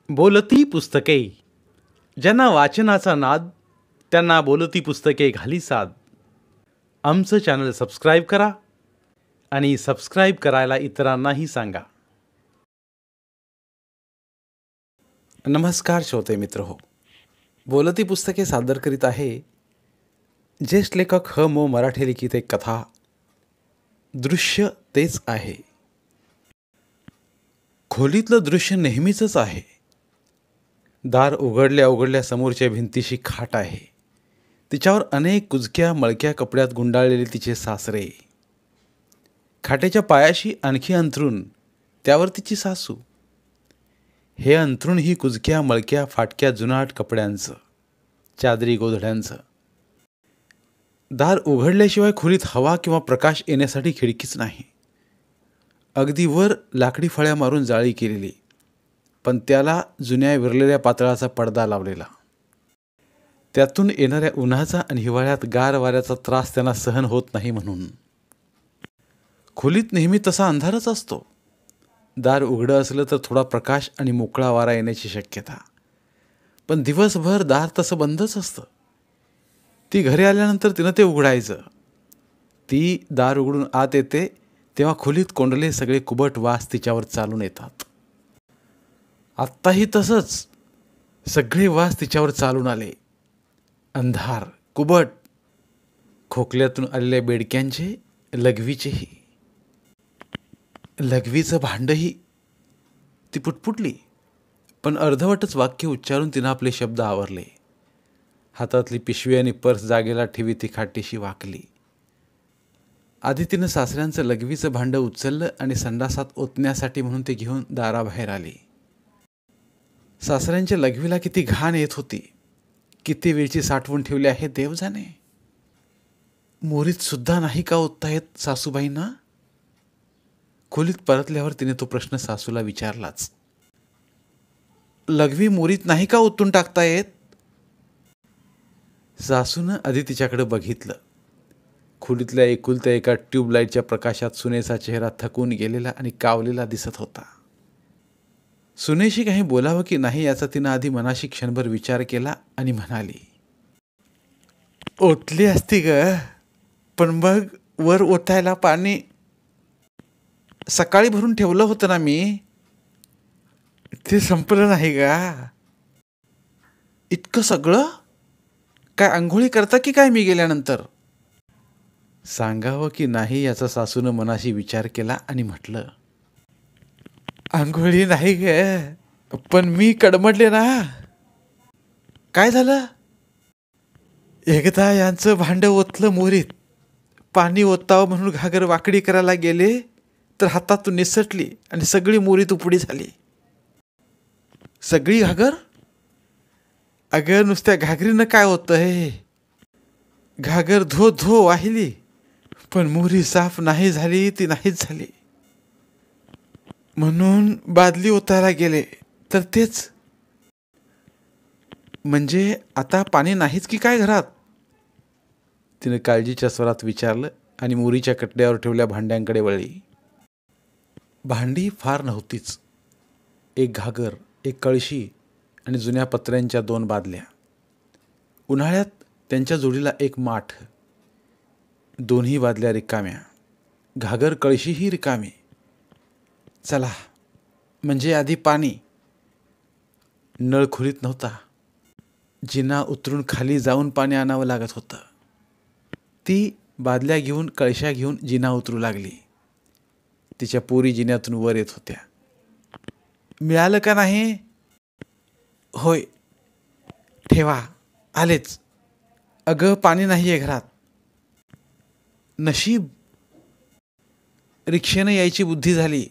बोलती पुस्तके. ज्यांना वाचनाचा नाद त्यांना बोलती पुस्तके घाली साद. आमचं चॅनल सबस्क्राईब करा आणि सबस्क्राईब करायला इतरांनाही सांगा. नमस्कार श्रोते मित्र हो, बोलती पुस्तके सादर करीत आहे ज्येष्ठ लेखक ह मो मराठे लिखित एक कथा, दृश्य तेच आहे. खोलीतलं दृश्य नेहमीचंच आहे. दार उघडल्या उघडल्या समोरच्या भिंतीशी खाट आहे. तिच्यावर अनेक कुजक्या मळक्या कपड्यात गुंडाळलेले तिचे सासरे. खाटेच्या पायाशी आणखी अंथरूण, त्यावर तिची सासू. हे अंथरूण ही कुजक्या मळक्या फाटक्या जुनाट कपड्यांचं, चादरी गोधड्यांचं. दार उघडल्याशिवाय खोलीत हवा किंवा प्रकाश येण्यासाठी खिडकीच नाही. अगदी वर लाकडी फळ्या मारून जाळी केलेली, पण त्याला जुन्या विरलेल्या पातळाचा पडदा लावलेला. त्यातून येणाऱ्या उन्हाचा आणि हिवाळ्यात गार वाऱ्याचा त्रास त्यांना सहन होत नाही म्हणून. खोलीत नेहमी तसा अंधारच असतो. दार उघडं असलं तर थोडा प्रकाश आणि मोकळा वारा येण्याची शक्यता, पण दिवसभर दार तसं बंदच असतं. ती घरी आल्यानंतर तिनं ते उघडायचं. ती दार उघडून आत येते तेव्हा खोलीत कोंडले सगळे कुबट वास तिच्यावर चालून येतात. आत्ताही तसंच सगळे वास तिच्यावर चालून आले. अंधार, कुबट, खोकल्यातून आलेल्या बेडक्यांचे, लघवीचेही. लघवीचं भांडही. ती पुटपुटली, पण अर्धवटच वाक्य उच्चारून तिनं आपले शब्द आवरले. हातातली पिशवी आणि पर्स जागेला ठेवी ती खाटीशी वाकली. आधी तिनं सासऱ्यांचं लघवीचं भांडं उचललं आणि संडासात ओतण्यासाठी म्हणून ते घेऊन दाराबाहेर आली. सासऱ्यांच्या लघवीला किती घाण येत होती. किती वेळची साठवून ठेवली आहे देव जाणे. मोरीत सुद्धा नाही का ओतता येत सासूबाईंना? खोलीत परतल्यावर तिने तो प्रश्न सासूला विचारलाच. लघवी मोरीत नाही का ओतून टाकता येत? सासूनं आधी तिच्याकडे बघितलं. खोलीतल्या एकुलत्या एका ट्यूबलाईटच्या प्रकाशात सुनेचा चेहरा थकून गेलेला आणि कावलेला दिसत होता. सुनेशी काही बोलावं की नाही याचा तिनं आधी मनाशी क्षणभर विचार केला आणि म्हणाली, ओतली असती ग, पण मग वर ओतायला पाणी सकाळी भरून ठेवलं होतं ना मी, ते संपलं नाही का? इतकं सगळं? काय आंघोळी करता की काय मी गेल्यानंतर? सांगावं की नाही याचा सासूनं मनाशी विचार केला आणि म्हटलं, आंघोळी नाही ग, पण मी कडमडले ना. काय झालं? एकदा यांचं भांडं ओतलं मोरीत. पाणी ओतावं म्हणून घागर वाकडी करायला गेले तर हातातून निसटली आणि सगळी मोरी तुपडी झाली. सगळी घागर? अगं नुसत्या घागरीनं काय होतं हे? घागर धो धो वाहिली, पण मोरी साफ नाही झाली, ती नाहीच झाली. म्हणून बादली ओतायला गेले तर तेच. म्हणजे आता पाणी नाहीच की काय घरात? तिने काळजीच्या स्वरात विचारलं आणि मोरीच्या कटड्यावर ठेवल्या भांड्यांकडे वळली. भांडी फार नव्हतीच. एक घागर, एक कळशी आणि जुन्या पत्र्यांच्या 2 बादल्या. उन्हाळ्यात त्यांच्या जोडीला एक माठ. दोन्ही बादल्या रिकाम्या. घागर कळशीही रिकामी. चला, म्हणजे आधी पाणी. नळ खोलीत नव्हता. जिना उतरून खाली जाऊन पाणी आणावं लागत होतं. ती बादल्या घेऊन, कळशा घेऊन जिना उतरू लागली. तिच्या पोरी जिन्यातून वर येत होत्या. मिळालं का नाही? होय, ठेवा, आलेच. अगं पाणी नाही आहे घरात. नशीब. रिक्षेनं यायची बुद्धी झाली.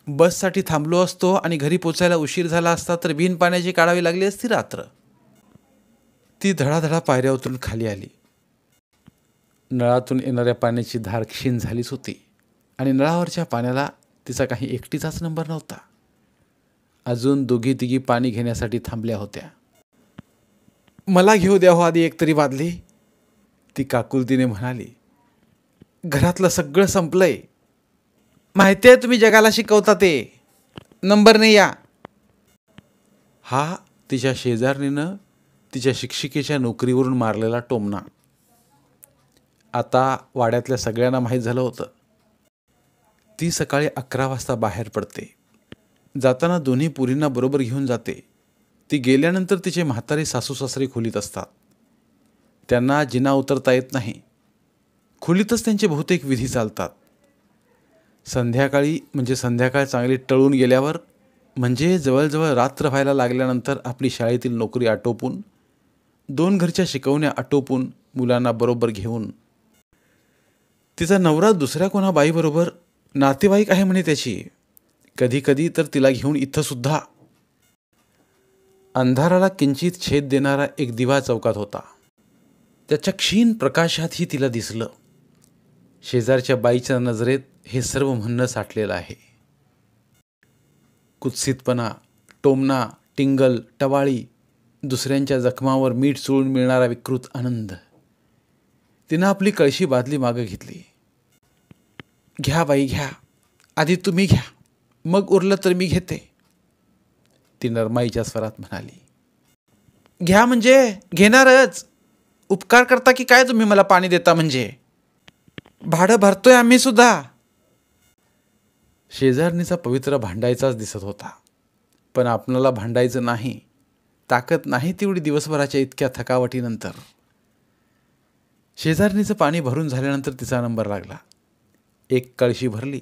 बससाठी थांबलो असतो आणि घरी पोचायला उशीर झाला असता तर बिन पाण्याची काढावी लागली असती रात्र. ती धडाधडा पायऱ्या उतरून खाली आली. नळातून येणाऱ्या पाण्याची धार क्षीण झालीच होती आणि नळावरच्या पाण्याला तिचा काही एकटीचाच नंबर नव्हता. अजून दोघी तिघी पाणी घेण्यासाठी थांबल्या होत्या. मला घेऊ द्या हो आधी एकतरी बादली, ती काकुलतीने म्हणाली. घरातलं सगळं संपलंय. माहिती आहे तुम्ही जगाला शिकवता ते, नंबर नाही या. हा तिच्या शेजारणीनं तिच्या शिक्षिकेच्या नोकरीवरून मारलेला टोमणा. आता वाड्यातल्या सगळ्यांना माहीत झालं होतं. ती सकाळी 11 वाजता बाहेर पडते. जाताना दोन्ही पुरींना बरोबर घेऊन जाते. ती गेल्यानंतर तिचे म्हातारे सासू सासरे खोलीत असतात. त्यांना जिना उतरता येत नाही. खोलीतच त्यांचे बहुतेक विधी चालतात. संध्याकाळी म्हणजे संध्याकाळ चांगली टळून गेल्यावर, म्हणजे जवळजवळ रात्र व्हायला लागल्यानंतर आपली शाळेतील नोकरी आटोपून, 2 घरच्या शिकवण्या आटोपून मुलांना बरोबर घेऊन, तिचा नवरा दुसऱ्या कोणा बाईबरोबर नातेवाईक आहे म्हणे त्याची, कधी कधी तर तिला घेऊन इथं सुद्धा. अंधाराला किंचित छेद देणारा एक दिवा चौकात होता. त्याच्या क्षीण प्रकाशातही तिला दिसलं. शेजारच्या बाईच्या नजरेत हे सर्व म्हणणं साठलेलं आहे. कुत्सितपणा, टोमणा, टिंगल, टवाळी, दुसऱ्यांच्या जखमावर मीठ चोळून मिळणारा विकृत आनंद. तिनं आपली कळशी बादली मागं घेतली. घ्या बाई घ्या, आधी तुम्ही घ्या, मग उरलं तर मी घेते, ती नरमाईच्या स्वरात म्हणाली. घ्या म्हणजे घेणारच. उपकार करता की काय तुम्ही मला पाणी देता म्हणजे? भाडं भरतोय आम्ही सुद्धा. शेजारणीचा पवित्र भांडायचाच दिसत होता, पण आपणाला भांडायचं नाही. ताकद नाही तेवढी दिवसभराच्या इतक्या थकावटीनंतर. शेजारणीचं पाणी भरून झाल्यानंतर तिचा नंबर लागला. 1 कळशी भरली.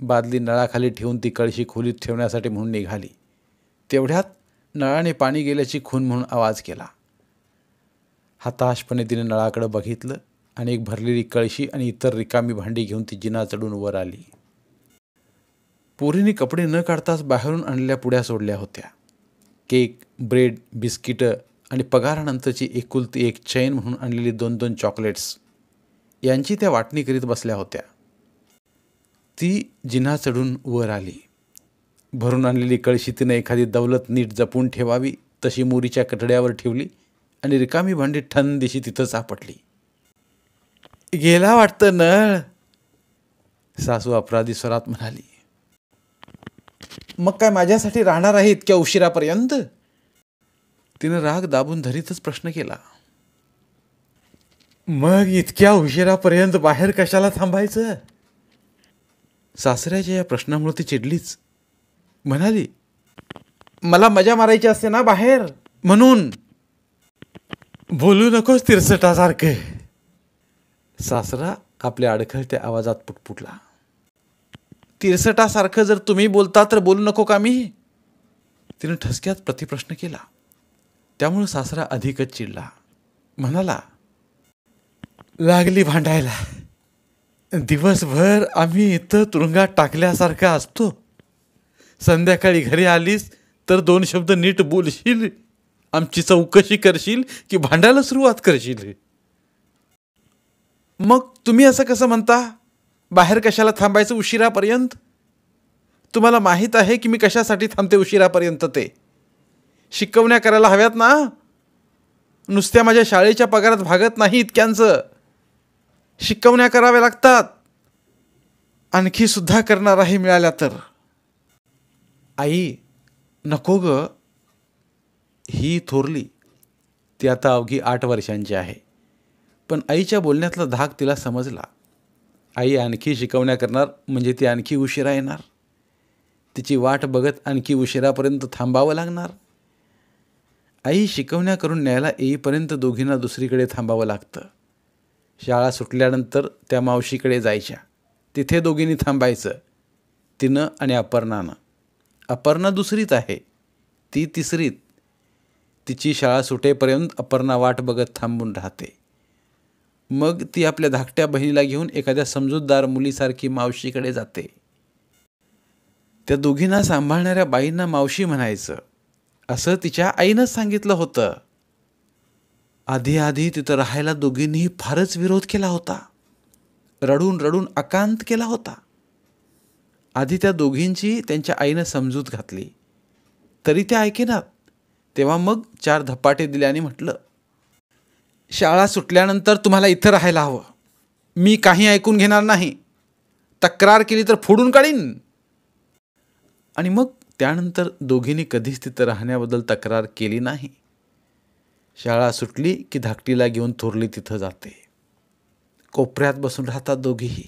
बादली नळाखाली ठेवून ती कळशी खोलीत ठेवण्यासाठी म्हणून निघाली. तेवढ्यात नळाने पाणी गेल्याची खून म्हणून आवाज केला. हताशपणे तिने नळाकडे बघितलं आणि एक भरलेली कळशी आणि इतर रिकामी भांडी घेऊन ती जिना चढून वर आली. पोरीने कपडे न काढताच बाहेरून आणलेल्या पुड्या सोडल्या होत्या. केक, ब्रेड, बिस्किटं आणि पगारानंतरची एकुलती एक चैन म्हणून आणलेली 2-2 चॉकलेट्स यांची त्या वाटणी करीत बसल्या होत्या. ती जिना चढून वर आली. भरून आणलेली कळशी तिने एखादी दौलत नीट जपून ठेवावी तशी मोरीच्या कठड्यावर ठेवली आणि रिकामी भांडी ठण दिशी तिथं सापडली. गेला वाटतं नळ, सासू अपराधी स्वरात म्हणाली. मग काय माझ्यासाठी राहणार आहे इतक्या उशिरापर्यंत? तिनं राग दाबून धरीतच प्रश्न केला. मग इतक्या उशिरापर्यंत बाहेर कशाला थांबायचं? सासऱ्याच्या या प्रश्नामुळे ती चिडलीच. म्हणाली, मला मजा मारायची असते ना बाहेर, म्हणून. बोलू नकोस तिरसटासारखे, सासरा आपल्या अडखळत्या आवाजात पुटपुटला. तिरसटासारखं जर तुम्ही बोलता तर बोलू नको का मी? तिने ठसक्यात प्रतिप्रश्न केला. त्यामुळे सासरा अधिकच चिडला. म्हणाला, लागली भांडायला. दिवसभर आम्ही इथं तुरुंगात टाकल्यासारखा असतो. संध्याकाळी घरी आलीस तर 2 शब्द नीट बोलशील, आमची चौकशी करशील की भांडायला सुरुवात करशील. मग तुम्ही असं कसं म्हणता, बाहेर कशाला थांबायचं उशिरापर्यंत? तुम्हाला माहीत आहे की मी कशासाठी थांबते उशिरापर्यंत ते? शिकवण्या करायला हव्यात ना? नुसत्या माझ्या शाळेच्या पगारात भागत नाही इतक्यांचं. शिकवण्या कराव्या लागतात. आणखी सुद्धा करणार आहे मिळाल्या तर. आई नको ग. ही थोरली, ती आता अवघी 8 वर्षांची आहे. पण आईच्या बोलण्यातला धाक तिला समजला. आई आणखी शिकवण्या करणार म्हणजे ती आणखी उशिरा येणार. तिची वाट बघत आणखी उशिरापर्यंत थांबावं लागणार. आई शिकवण्या करून न्यायला येईपर्यंत दोघींना दुसरीकडे थांबावं लागतं. शाळा सुटल्यानंतर त्या मावशीकडे जायच्या. तिथे दोघींनी थांबायचं, तिनं आणि अपर्णानं. अपर्णा दुसरीत आहे, ती तिसरीत. तिची शाळा सुटेपर्यंत अपर्णा वाट बघत थांबून राहते. मग ती आपल्या धाकट्या बहिणीला घेऊन एखाद्या समजूतदार मुलीसारखी मावशीकडे जाते. त्या दोघींना सांभाळणाऱ्या बाईंना मावशी म्हणायचं असं तिच्या आईनंच सांगितलं होतं. आधी आधी तिथं राहायला दोघींनीही फारच विरोध केला होता. रडून रडून अकांत केला होता. आधी त्या दोघींची त्यांच्या आईनं समजूत घातली, तरी त्या ऐकेनात. तेव्हा मग 4 धपाटे दिले आणि म्हटलं, शाळा सुटल्यानंतर तुम्हाला इथं राहायला हवं. मी काही ऐकून घेणार नाही. तक्रार केली तर फोडून काढीन. आणि मग त्यानंतर दोघींनी कधीच तिथं राहण्याबद्दल तक्रार केली नाही. शाळा सुटली की धाकटीला घेऊन थोरली तिथं जाते. कोपऱ्यात बसून राहतात दोघीही.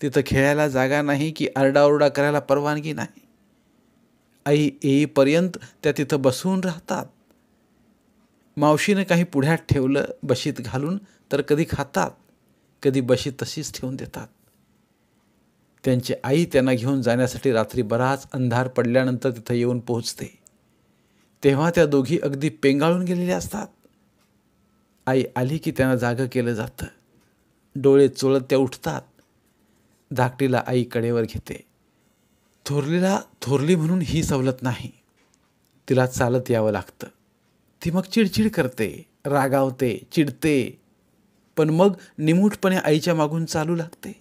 तिथं खेळायला जागा नाही की आरडाओरडा करायला परवानगी नाही. आई येईपर्यंत त्या तिथं बसून राहतात. मावशीनं काही पुढ्यात ठेवलं बशीत घालून तर कधी खातात, कधी बशीत तशीच ठेवून देतात. त्यांची आई त्यांना घेऊन जाण्यासाठी रात्री बराच अंधार पडल्यानंतर तिथं येऊन पोहोचते. तेव्हा त्या दोघी अगदी पेंगाळून गेलेल्या असतात. आई आली की त्यांना जागं केलं जातं. डोळे चोळत त्या उठतात. धाकटीला आई कडेवर घेते. थोरलीला थोरली म्हणून ही सवलत नाही. तिला चालत यावं लागतं. ती मग चिडचिड करते, रागावते, चिडते, पण मग निमूटपणे आईच्या मागून चालू लागते.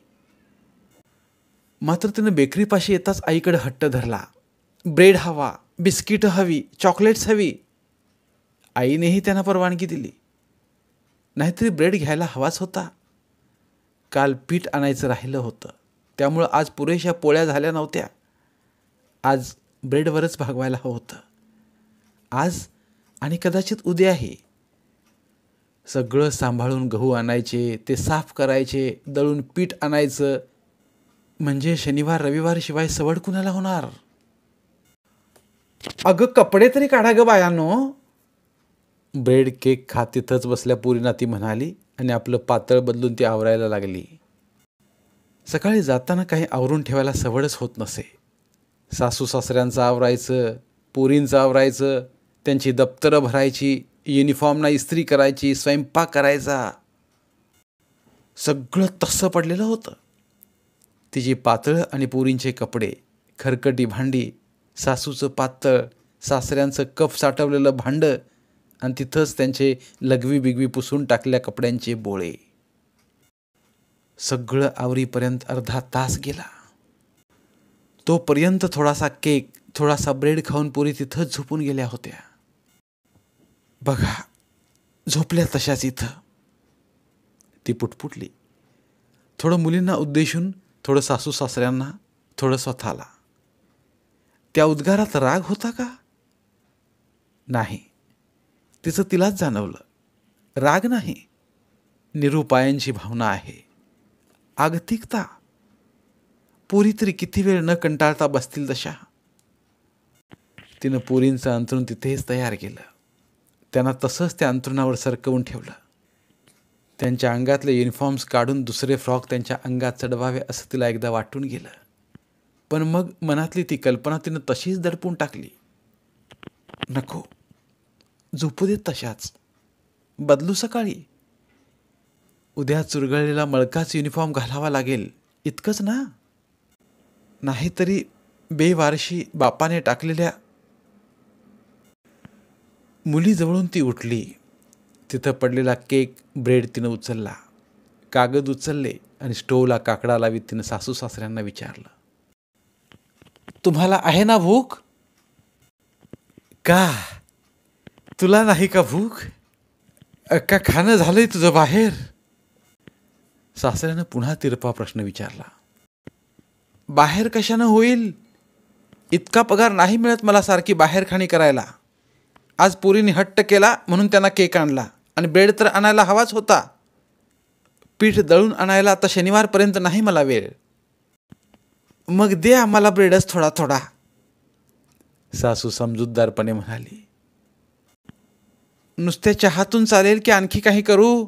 मात्र तिनं बेकरीपाशी येताच आईकडे हट्ट धरला. ब्रेड हवा, बिस्किटं हवी, चॉकलेट्स हवी. आईनेही त्यांना परवानगी दिली. नाहीतरी ब्रेड घ्यायला हवाच होता. काल पीठ आणायचं राहिलं होतं, त्यामुळं आज पुरेशा पोळ्या झाल्या नव्हत्या. आज ब्रेडवरच भागवायला हवं होतं. आज आणि कदाचित उद्याही. सगळं सांभाळून गहू आणायचे, ते साफ करायचे, दळून पीठ आणायचं, म्हणजे शनिवार रविवार शिवाय सवड कुणाला होणार? अगं कपडे तरी काढा ग बायानो. ब्रेड केक खात तिथंच बसल्या पुरीना ती म्हणाली आणि आपलं पातळ बदलून ती आवरायला लागली. सकाळी जाताना काही आवरून ठेवायला सवडच होत नसे. सासू सासऱ्यांचं आवरायचं, पुरींचं आवरायचं, त्यांची दप्तरं भरायची, युनिफॉर्मना इस्त्री करायची, स्वयंपाक करायचा. सगळं तसं पडलेलं होतं. तिची पातळ आणि पुरींचे कपडे, खरकटी भांडी, सासूचं पातळ, सासऱ्यांचं कफ साठवलेलं भांडं आणि तिथंच त्यांचे लघवी बिगवी पुसून टाकलेल्या कपड्यांचे बोळे. सगळं आवरीपर्यंत अर्धा तास गेला. तोपर्यंत थोडासा केक, थोडासा ब्रेड खाऊन पुरी तिथंच झोपून गेल्या होत्या. बघा, झोपल्या तशाच इथं. ती पुटपुटली. थोडं मुलींना उद्देशून, थोडं सासू सासऱ्यांना, थोडं स्वतःला. त्या उद्गारात राग होता का? नाही. तिचं तिलाच जाणवलं. राग नाही, निरुपायांची भावना आहे. आगतिकता. पोरी तरी किती वेळ न कंटाळता बसतील तशा. तिनं पोरींचं अंथरूण तिथेच तयार केलं. त्यांना तसंच त्या अंथरुणावर सरकवून ठेवलं. त्यांच्या अंगातले युनिफॉर्म्स काढून दुसरे फ्रॉक त्यांच्या अंगात चढवावे असं तिला एकदा वाटून गेलं. पण मग मनातली ती कल्पना तिनं तशीच दडपून टाकली. नको, झोपू देत तशाच. बदलू सकाळी. उद्या चुरगळलेला मळकाच युनिफॉर्म घालावा लागेल, इतकंच ना? नाहीतरी बेवारशी बापाने टाकलेल्या. मुलीजवळून ती उठली. तिथं पडलेला केक, ब्रेड तिनं उचलला. कागद उचलले आणि स्टोवला काकडा लावीत तिनं सासू सासऱ्यांना विचारलं, तुम्हाला आहे ना भूक? का? तुला नाही का भूक? का खाणं झालंय तुझं बाहेर? सासऱ्यानं पुन्हा तिरपा प्रश्न विचारला. बाहेर कशानं होईल? इतका पगार नाही मिळत मला सारखी बाहेर खाणी करायला. आज पुरीने हट्ट केला म्हणून त्यांना केक आणला आणि ब्रेड तर आणायला हवाच होता. पीठ दळून आणायला आता शनिवारपर्यंत नाही मला वेळ. मग दे आम्हाला ब्रेडच थोडा थोडा, सासू समजूतदारपणे म्हणाली. नुसत्या चहातून चालेल की आणखी काही करू?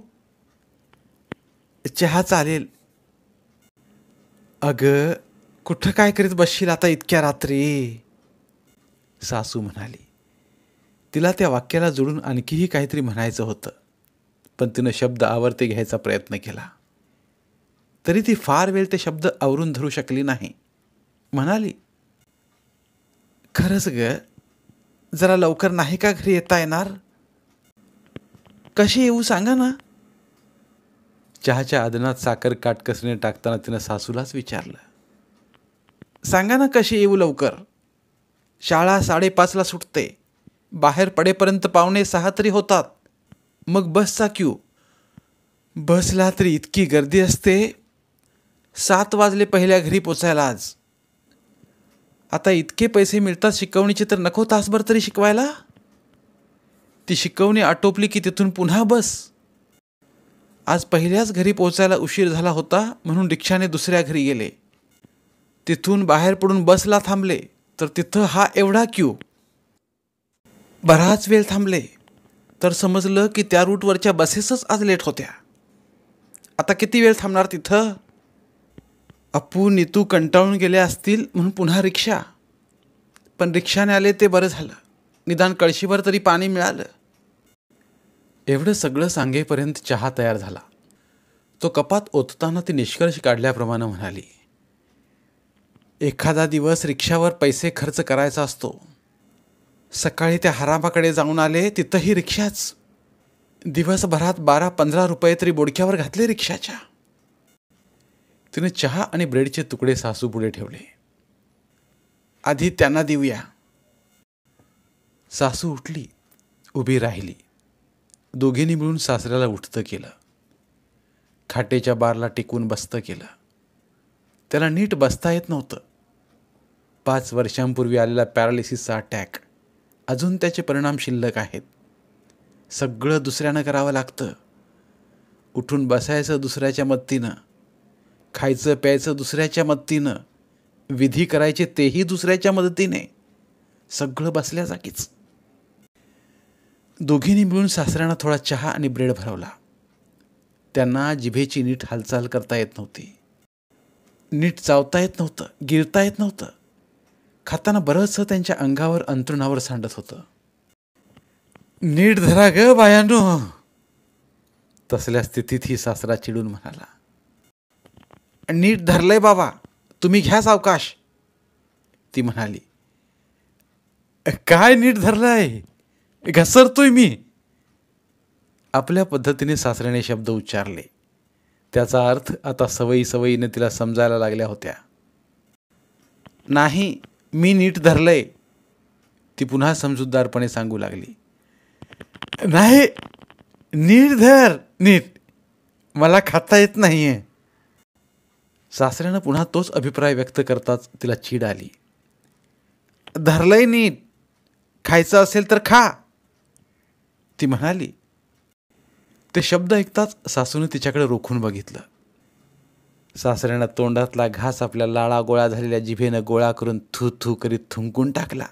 चहा चालेल. अगं कुठं काय करीत बसशील आता इतक्या रात्री? सासू म्हणाली. तिला त्या वाक्याला जोडून आणखीही काहीतरी म्हणायचं होतं, पण तिनं शब्द आवर्ते घ्यायचा प्रयत्न केला. तरी ती फार वेळ ते शब्द आवरून धरू शकली नाही. म्हणाली, खरंच ग, जरा लवकर नाही का घरी येता येणार? कशी येऊ सांगा ना? चहाच्या आदनात साखर काटकसरीने टाकताना तिनं सासूलाच विचारलं. सांगा ना कशी येऊ लवकर? शाळा 5:30ला सुटते. बाहेर पडेपर्यंत 5:45 तरी होतात. मग बसचा क्यू. बसला तरी इतकी गर्दी असते. 7 वाजले पहिल्या घरी पोचायला आज. आता इतके पैसे मिळतात शिकवणीचे तर नको तासभर तरी शिकवायला. ती शिकवणी आटोपली की तिथून पुन्हा बस. आज पहिल्याच घरी पोहोचायला उशीर झाला होता म्हणून रिक्षाने दुसऱ्या घरी गेले. तिथून बाहेर पडून बसला थांबले तर तिथं हा एवढा क्यू. बराच वेळ थांबले तर समजलं की त्या रूटवरच्या बसेसच आज लेट होत्या. आता किती वेळ थांबणार तिथं. अप्पू नीतू कंटाळून गेले असतील म्हणून पुन्हा रिक्षा. पण रिक्षाने आले ते बरं झालं, निदान कळशीभर तरी पाणी मिळालं. एवढं सगळं सांगेपर्यंत चहा तयार झाला. तो कपात ओतताना ती निष्कर्ष काढल्याप्रमाणे म्हणाली, एखादा दिवस रिक्षावर पैसे खर्च करायचा असतो. सकाळी त्या हरामाकडे जाऊन आले तिथंही रिक्षाच. दिवसभरात 12-15 रुपये तरी बोडक्यावर घातले रिक्षाच्या. तिने चहा आणि ब्रेडचे तुकडे सासू पुढे ठेवले. आधी त्यांना देऊया. सासू उठली, उभी राहिली. दोघींनी मिळून सासऱ्याला उठतं केलं. खाटेच्या बारला टिकून बसतं केलं. त्याला नीट बसता येत नव्हतं. 5 वर्षांपूर्वी आलेला पॅरालिसिसचा अटॅक अजून त्याचे परिणाम शिल्लक आहेत. सगळं दुसऱ्यानं करावं लागतं. उठून बसायचं दुसऱ्याच्या मदतीनं, खायचं प्यायचं दुसऱ्याच्या मदतीनं, विधी करायचे तेही दुसऱ्याच्या मदतीने, सगळं बसल्या जागीच. दोघींनी मिळून सासऱ्यांना थोडा चहा आणि ब्रेड भरवला. त्यांना जिभेची नीट हालचाल करता येत नव्हती. नीट चावता येत नव्हतं, गिळता येत नव्हतं. खाताना बरंचसं त्यांच्या अंगावर अंथरुणावर सांडत होतं. नीट धरा ग बायानो. तसल्या स्थितीत ही सासरा चिडून म्हणाला, नीट धरलंय बाबा, तुम्ही घ्या सावकाश. ती म्हणाली, काय नीट धरलंय, घसरतोय मी. आपल्या पद्धतीने सासऱ्याने शब्द उच्चारले. त्याचा अर्थ आता सवयीने तिला समजायला लागल्या होत्या. नाही, मी नीट धरलंय. ती पुन्हा समजूतदारपणे सांगू लागली, नाही, नीट धर, नीट, मला खाता येत नाहीये. सासऱ्यानं पुन्हा तोच अभिप्राय व्यक्त करताच तिला चीड आली. धरलंय नीट, खायचं असेल तर खा. ती म्हणाली. ते शब्द ऐकताच सासूने तिच्याकडे रोखून बघितलं. सासऱ्यानं तोंडातला घास आपल्या लाळा गोळा झालेल्या जिभेनं गोळा करून थू थू करीत थुंकून टाकला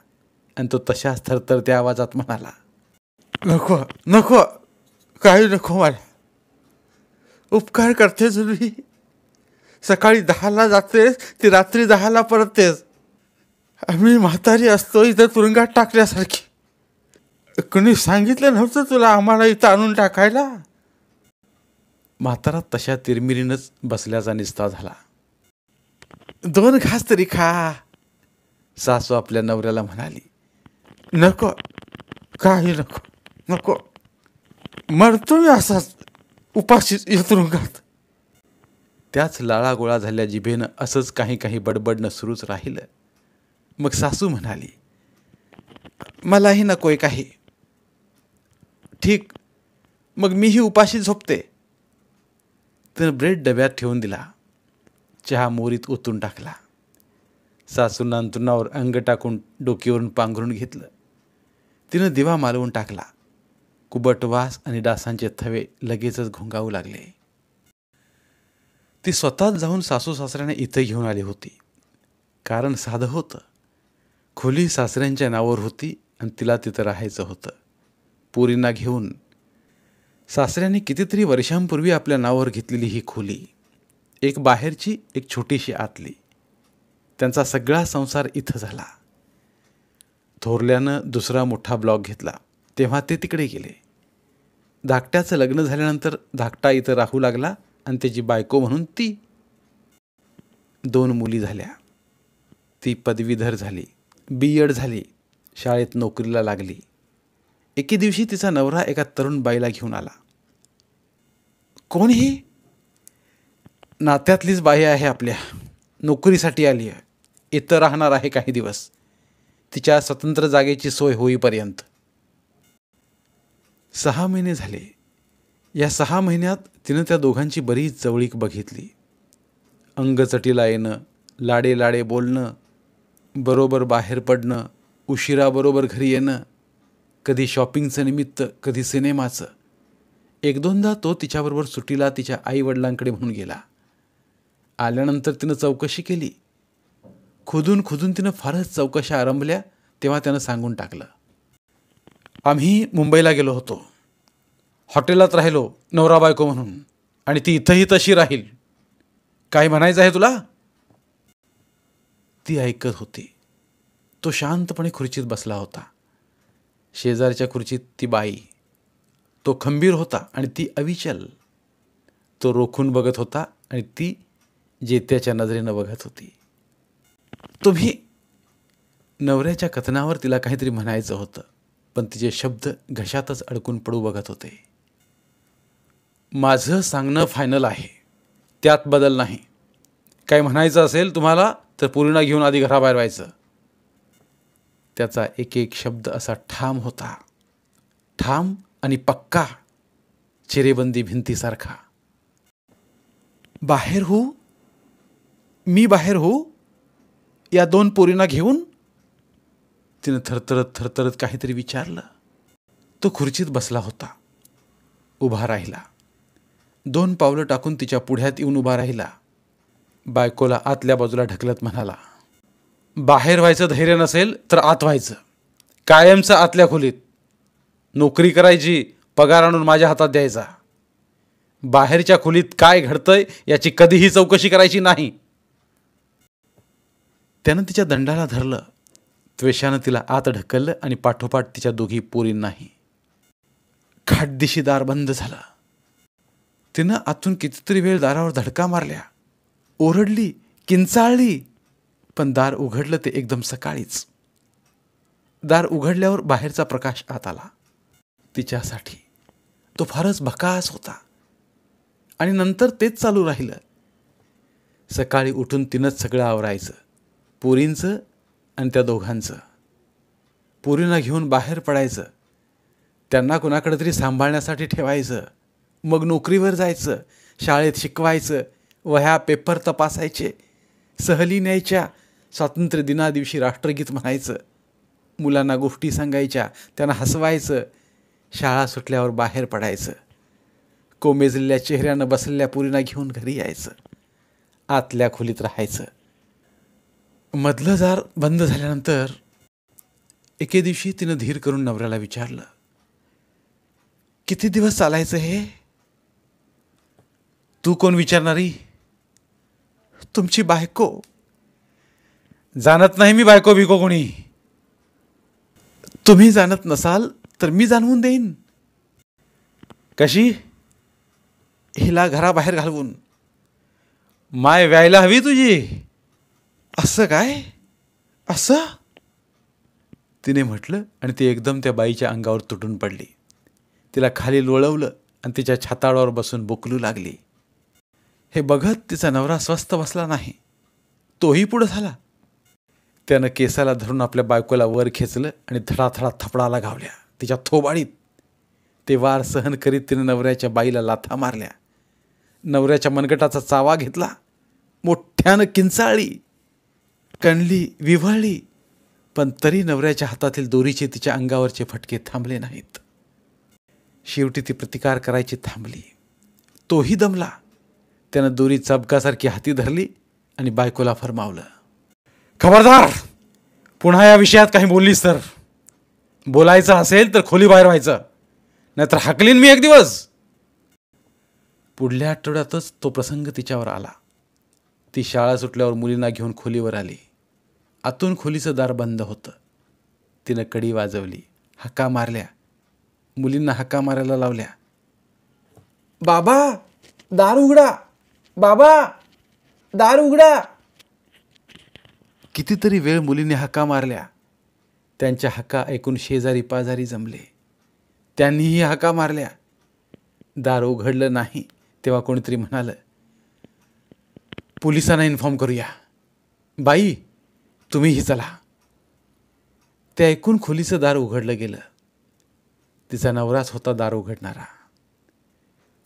आणि तो तशाच थरथरत्या आवाजात म्हणाला, नको नको, काही नको मला. उपकार करतेस मी. सकाळी 10ला जातेस ती रात्री 10ला परततेस. आम्ही म्हातारी असतो इथं तुरुंगात टाकल्यासारखी. कुणी सांगितलं नव्हतं तुला आम्हाला इथं आणून टाकायला. म्हातारा तशा तिरमिरीनच बसल्याचा निस्ता झाला. 2 घास तरी खा. सासू आपल्या नवऱ्याला म्हणाली, नको, काही नको, नको, मरतो मी असाच उपाशीच या तुरुंगात. त्याच लाळा गोळा झाल्या जिभेनं असंच काही काही बडबडणं सुरूच राहिलं. मग सासू म्हणाली, मलाही नकोय काही. ठीक, मग मीही उपाशी झोपते. तिनं ब्रेड डब्यात ठेवून दिला. चहा मोरीत ओतून टाकला. सासूनं अंथरुणावर अंग टाकून डोकीवरून पांघरून घेतलं. तिनं दिवा मालवून टाकला. कुबट वास आणि डासांचे थवे लगेचच घोंगावू लागले. ती स्वतःच जाऊन सासू सासऱ्याने इथं घेऊन आली होती. कारण साधं होतं. खोली सासऱ्यांच्या नावावर होती आणि तिला तिथं राहायचं होतं. पोरींना घेऊन. सासऱ्यांनी कितीतरी वर्षांपूर्वी आपल्या नावावर घेतलेली ही खोली, एक बाहेरची एक छोटीशी आतली. त्यांचा सगळा संसार इथं झाला. थोरल्यानं दुसरा मोठा ब्लॉक घेतला तेव्हा ते तिकडे गेले. धाकट्याचं लग्न झाल्यानंतर धाकटा इथं राहू लागला आणि त्याची बायको म्हणून ती. 2 मुली झाल्या. ती पदवीधर झाली, B.Ed झाली, शाळेत नोकरीला लागली. एके दिवशी तिचा नवरा एका तरुण बाईला घेऊन आला. कोण ही? नात्यातलीच बाई आहे आपल्या, नोकरीसाठी आली आहे, इथं राहणार आहे काही दिवस, तिच्या स्वतंत्र जागेची सोय होईपर्यंत. 6 महिने झाले. या 6 महिन्यात तिनं त्या दोघांची बरीच जवळीक बघितली. अंग चटीला येणं, लाडे लाडे बोलणं, बरोबर बाहेर पडणं, उशिराबरोबर घरी येणं, कधी शॉपिंगचं निमित्त, कधी सिनेमाचं. एक दोनदा तो तिच्याबरोबर सुट्टीला तिच्या आईवडिलांकडे म्हणून गेला. आल्यानंतर तिनं चौकशी केली. खुदून तिनं फारच चौकशा आरंभल्या. तेव्हा त्यानं सांगून टाकलं, आम्ही मुंबईला गेलो होतो. हॉटेलात राहिलो नवरा बायको म्हणून, आणि ती इथंही तशी राहील. काय म्हणायचं आहे तुला? ती ऐकत होती. तो शांतपणे खुर्चीत बसला होता. शेजारच्या खुर्चीत ती बाई. तो खंबीर होता आणि ती अविचल. तो रोखून बघत होता आणि ती जेत्याच्या नजरेनं बघत होती. तुम्ही, नवऱ्याच्या कथनावर तिला काहीतरी म्हणायचं होतं, पण तिचे शब्द घशातच अडकून पडू बघत होते. माझं सांगणं फायनल आहे, त्यात बदल नाही. काय म्हणायचं असेल तुम्हाला तर पोरींना घेऊन आधी घराबाहेर व्हायचं. त्याचा एक एक शब्द असा ठाम होता, ठाम आणि पक्का, चिरेबंदी भिंतीसारखा. बाहेर हो? मी बाहेर हो? या 2 पोरींना घेऊन? तिनं थरथरत काहीतरी विचारलं. तो खुर्चीत बसला होता. उभा राहिला. 2 पावलं टाकून तिच्या पुढ्यात येऊन उभा राहिला. बायकोला आतल्या बाजूला ढकलत म्हणाला, बाहेर व्हायचं धैर्य नसेल तर आत व्हायचं, कायमचं आतल्या खोलीत. नोकरी करायची, पगार आणून माझ्या हातात द्यायचा. बाहेरच्या खोलीत काय घडतंय याची कधीही चौकशी करायची नाही. त्यानं तिच्या दंडाला धरलं. त्वेषानं तिला आत ढकललं आणि पाठोपाठ तिच्या दोघी पोरींनाही. खाटदिशी दार बंद झालं. तिनं आतून कितीतरी वेळ दारावर धडका मारल्या, ओरडली, किंचाळली, पण दार उघडलं ते एकदम सकाळीच. दार उघडल्यावर बाहेरचा प्रकाश आत आला. तिच्यासाठी तो फारच भकास होता. आणि नंतर तेच चालू राहिलं. सकाळी उठून तिनंच सगळं आवरायचं, पोरींचं आणि त्या दोघांचं. पोरींना घेऊन बाहेर पडायचं, त्यांना कुणाकडे तरी सांभाळण्यासाठी ठेवायचं. मग नोकरीवर जायचं, शाळेत शिकवायचं, वह्या पेपर तपासायचे, सहली न्यायच्या, स्वातंत्र्य दिनादिवशी राष्ट्रगीत म्हणायचं, मुलांना गोष्टी सांगायच्या, त्यांना हसवायचं. शाळा सुटल्यावर बाहेर पडायचं, कोमेजलेल्या चेहऱ्यानं बसलेल्या पोरींना घेऊन घरी यायचं, आतल्या खोलीत राहायचं. मधलं दार बंद झाल्यानंतर एके दिवशी तिनं धीर करून नवऱ्याला विचारलं, किती दिवस चालायचं हे? तू कोण विचारणारी? तुमची बायको. जाणत नाही मी बायको बिको कोणी. तुम्ही जाणत नसाल तर मी जाणवून देईन. कशी? हिला घराबाहेर घालवून. माय व्यायला हवी तुझी. असं काय? असं? तिने म्हटलं आणि ती एकदम त्या बाईच्या अंगावर तुटून पडली. तिला खाली लोळवलं आणि तिच्या छाताडावर बसून बोकलू लागली. हे बघत तिचा नवरा स्वस्थ बसला नाही. तोही पुढं झाला. त्यानं केसाला धरून आपल्या बायकोला वर खेचलं आणि धडाधडा थपडाला घावल्या तिच्या थोबाडीत. ते वार सहन करीत तिनं नवऱ्याच्या बाईला लाथा मारल्या. नवऱ्याच्या मनगटाचा चावा घेतला. मोठ्यानं किंचाळली, कणली, विव्हळली, पण तरी नवऱ्याच्या हातातील दोरीचे तिच्या अंगावरचे फटके थांबले नाहीत. शेवटी ती प्रतिकार करायची थांबली. तोही दमला. त्यानं दोरी चबकासारखी हाती धरली आणि बायकोला फरमावलं, खबरदार, पुन्हा या विषयात काही बोललीस तर. बोलायचं असेल तर खोली बाहेर व्हायचं, नाहीतर हाकलीन मी एक दिवस. पुढल्या आठवड्यातच तो प्रसंग तिच्यावर आला. ती शाळा सुटल्यावर मुलींना घेऊन खोलीवर आली. आतून खोलीचं दार बंद होतं. तिनं कडी वाजवली, हाका मारल्या. मुलींना हाका मारायला लावल्या. बाबा, दार उघडा. बाबा, दार उघडा. कितीतरी वेळ मुलींनी हाका मारल्या. त्यांच्या हाका ऐकून शेजारी पाजारी जमले. त्यांनीही हाका मारल्या. दार उघडलं नाही तेव्हा कोणीतरी म्हणालं, पोलिसांना इन्फॉर्म करूया. बाई, तुम्हीही चला. ते ऐकून खोलीचं दार उघडलं गेलं. तिचा नवराच होता दार उघडणारा.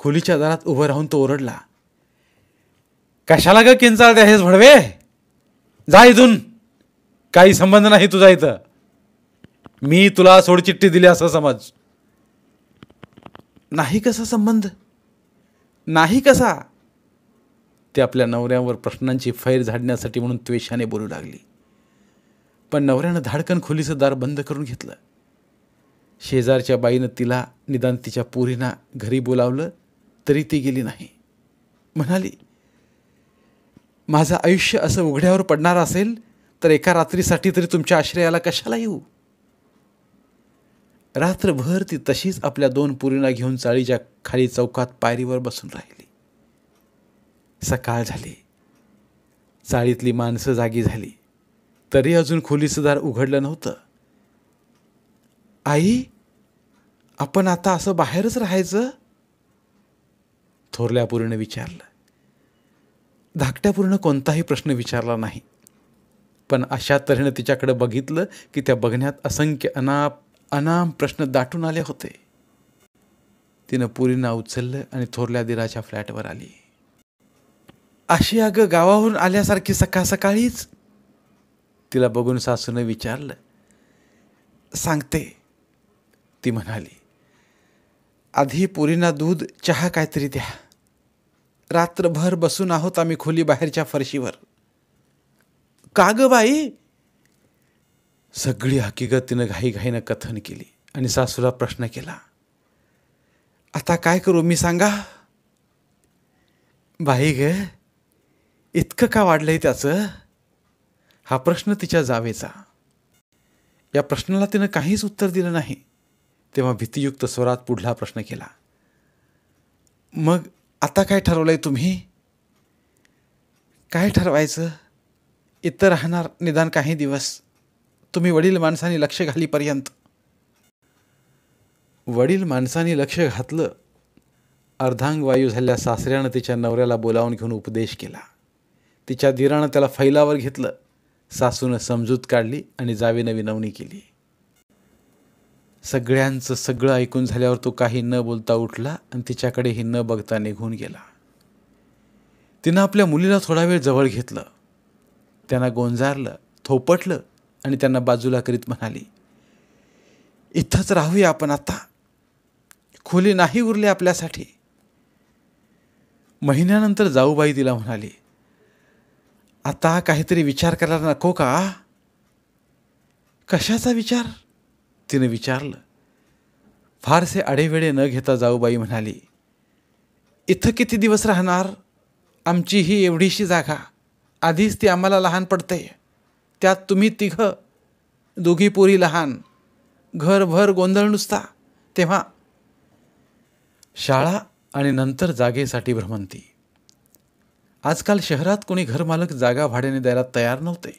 खोलीच्या दारात उभं राहून तो ओरडला, कशाला ग किंचाळते हेच भडवे? जा इथून. काही संबंध नाही तुझा इथं. मी तुला सोडचिठ्ठी दिली असं समज. नाही कसा संबंध? नाही कसा? ते आपल्या नवऱ्यावर प्रश्नांची फैर झाडण्यासाठी म्हणून त्वेषाने बोलू लागली. पण नवऱ्यानं धाडकन खोलीचं दार बंद करून घेतलं. शेजारच्या बाईनं तिला निदान तिच्या पोरींना घरी बोलावलं तरी ती गेली नाही. म्हणाली, माझं आयुष्य असं उघड्यावर पडणार असेल तर एका रात्रीसाठी तरी तुमच्या आश्रयाला कशाला येऊ. रात्रभर ती तशीच आपल्या 2 पोरींना घेऊन चाळीच्या खाली चौकात पायरीवर बसून राहिली. सकाळ झाली. चाळीतली माणसं जागी झाली तरी अजून खोलीचं दार उघडलं नव्हतं. आई, आपण आता असं बाहेरच राहायचं? थोरल्या पोरीनं विचारलं. धाकट्या पोरीनं कोणताही प्रश्न विचारला नाही, पण अशा तऱ्हेनं तिच्याकडे बघितलं की त्या बघण्यात असंख्य अनाम प्रश्न दाटून आले होते. तिनं पोरींना उचललं आणि थोरल्या दिराच्या फ्लॅटवर आली. अशी अगं गावावरून आल्यासारखी सकाळ सकाळीच? तिला बघून सासूनं विचारलं. सांगते, ती म्हणाली. आधी पोरींना दूध चहा काहीतरी द्या. रात्रभर बसून आहोत आम्ही खोली बाहेरच्या फरशीवर. का ग बाई? सगळी हकीकत तिनं घाईघाईनं कथन केली आणि सासूला प्रश्न केला. आता काय करू मी सांगा? बाई ग, इतकं का वाढलंय त्याचं? हा प्रश्न तिच्या जावेचा. या प्रश्नाला तिनं काहीच उत्तर दिलं नाही. तेव्हा भीतियुक्त स्वरात पुढला प्रश्न केला. मग आता काय ठरवलंय तुम्ही? काय ठरवायचं? इथं राहणार निदान काही दिवस, तुम्ही वडील माणसांनी लक्ष घालीपर्यंत. वडील माणसांनी लक्ष घातलं. अर्धांगवायू झालेल्या सासऱ्यानं तिच्या नवऱ्याला बोलावून घेऊन उपदेश केला. तिच्या दिरानं त्याला फैलावर घेतलं. सासूनं समजूत काढली आणि जावेनं विनवणी केली. सगळ्यांचं सगळं ऐकून झाल्यावर तो काही न बोलता उठला आणि तिच्याकडेही न बघता निघून गेला. तिनं आपल्या मुलीला थोडा वेळ जवळ घेतलं. त्यांना गोंजारलं, थोपटलं आणि त्यांना बाजूला करीत म्हणाली, इथंच राहूया आपण आता. खोली नाही उरली आपल्यासाठी. महिन्यानंतर जाऊबाई तिला म्हणाली, आता काहीतरी विचार करायला नको का? कशाचा विचार? तिने विचारलं. फारसे आडेवेडे न घेता जाऊबाई म्हणाली, इथं किती दिवस राहणार? आमची ही एवढीशी जागा, आधीच ती आम्हाला लहान पडते. त्यात तुम्ही तिघं, दोघी पोरी लहान, घरभर गोंधळ नुसता. तेव्हा शाळा आणि नंतर जागेसाठी भ्रमंती. आजकाल शहरात कोणी घरमालक जागा भाड्याने द्यायला तयार नव्हते.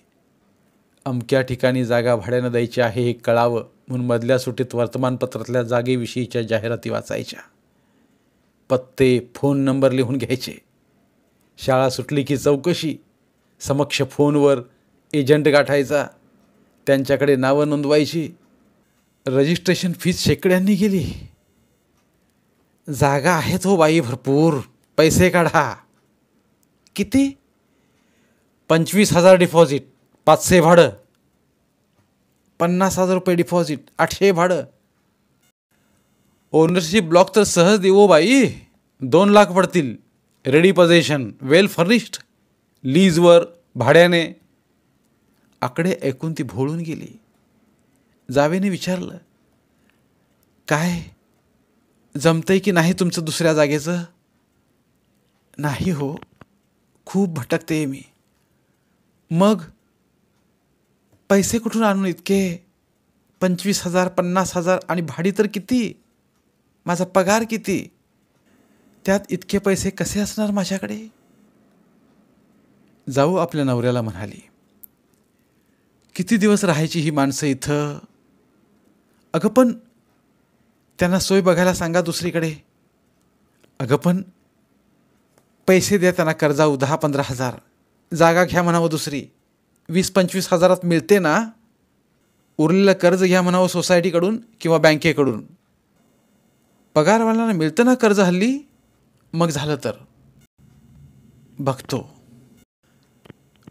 अमक्या ठिकाणी जागा भाड्यानं द्यायची आहे हे कळावं म्हणून मधल्या सुट्टीत वर्तमानपत्रातल्या जागेविषयीच्या जाहिराती वाचायच्या. पत्ते, फोन नंबर लिहून घ्यायचे. शाळा सुटली की चौकशी. समक्ष फोनवर एजंट गाठायचा. त्यांच्याकडे नावं नोंदवायची. रजिस्ट्रेशन फीस शेकड्यांनी गेली. जागा आहेत हो बाई भरपूर, पैसे काढा. किती? 25,000 डिपॉझिट, 500 भाडं. 50,000 रुपये डिपॉझिट, 800 भाडं. ओनरशिप ब्लॉक तर सहज देऊ बाई, 2 लाख पडतील. रेडी पोझिशन, वेल फर्निश्ड, लीजवर, भाड्याने. आकडे ऐकून ती भोळून गेली. जावेने विचारलं, काय जमतंय की नाही तुमचं दुसऱ्या जागेचं? नाही हो, खूप भटकते मी. मग पैसे कुठून आणून इतके? 25,000, 50,000 आणि भाडी तर किती? माझा पगार किती? त्यात इतके पैसे कसे असणार माझ्याकडे? जाऊ आपल्या नवऱ्याला म्हणाली, किती दिवस राहायची ही माणसं इथं? अगं पण त्यांना सोय बघायला सांगा दुसरीकडे. अगं पण पैसे द्या त्यांना कर्जाऊ 10-15,000. जागा घ्या म्हणावं दुसरी, 20-25 हजारात मिळते ना. उरलेलं कर्ज घ्या म्हणावं सोसायटीकडून किंवा बँकेकडून. पगारवाल्यांना मिळतं ना कर्ज हल्ली. मग झालं तर बघतो.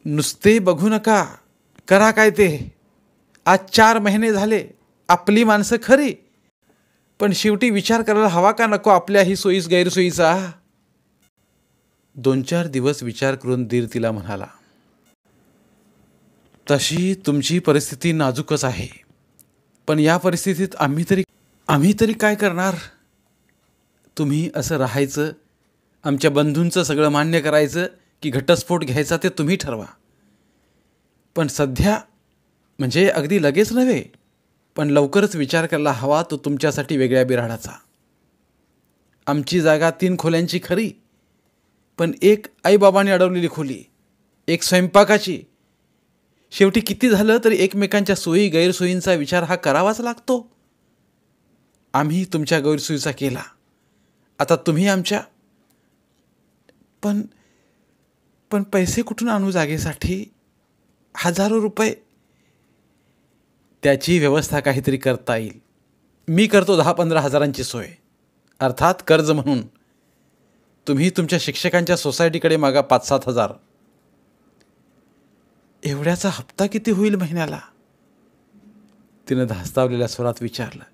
नुसते बघू नका, करा काय ते. आज 4 महिने झाले. आपली माणसं खरी, पण शेवटी विचार करायला हवा का नको आपल्याही सोयीस गैरसोयीचा. 2-4 दिवस विचार करून धीर तिला म्हणाला, तशी तुमची परिस्थिती नाजूकच आहे, पण या परिस्थितीत आम्ही तरी काय करणार. तुम्ही असं राहायचं, आमच्या बंधूंचं सगळं मान्य करायचं की घटस्फोट घ्यायचा ते तुम्ही ठरवा. पण सध्या म्हणजे अगदी लगेच नव्हे, पण लवकरच विचार करायला हवा तो तुमच्यासाठी वेगळ्या बिऱ्हाडाचा. आमची जागा 3 खोल्यांची खरी, पण एक आईबाबांनी अडवलेली खोली, एक स्वयंपाकाची. शेवटी किती झालं तरी एकमेकांच्या सोयी गैरसोयींचा विचार हा करावाच लागतो. आम्ही तुमच्या गैरसोयीचा केला, आता तुम्ही आमच्या. पण पैसे कुठून आणू जागेसाठी? हजारो रुपये. त्याची व्यवस्था काहीतरी करता येईल. मी करतो 10-15 हजारांची सोय, अर्थात कर्ज म्हणून. तुम्ही तुमच्या शिक्षकांच्या सोसायटीकडे मागा 5-7 हजार. एवढ्याचा हप्ता किती होईल महिन्याला? तिनं धास्तावलेल्या स्वरात विचारलं.